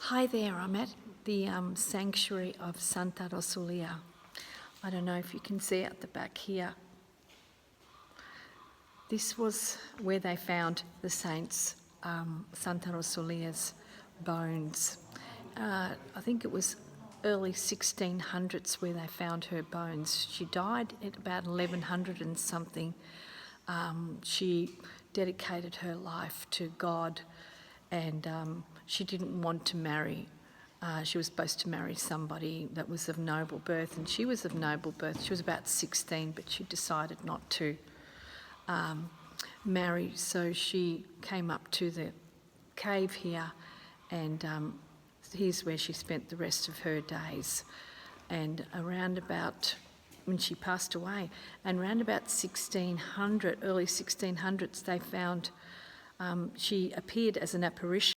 Hi there, I'm at the sanctuary of Santa Rosalia. I don't know if you can see at the back here. This was where they found the saint's, Santa Rosalia's bones. I think it was early 1600s where they found her bones. She died at about 1100 and something. She dedicated her life to God, and she didn't want to marry. She was supposed to marry somebody that was of noble birth, and she was of noble birth. She was about 16, but she decided not to marry, so she came up to the cave here, and here's where she spent the rest of her days. And around about when she passed away, and around about 1600, early 1600s, they found she appeared as an apparition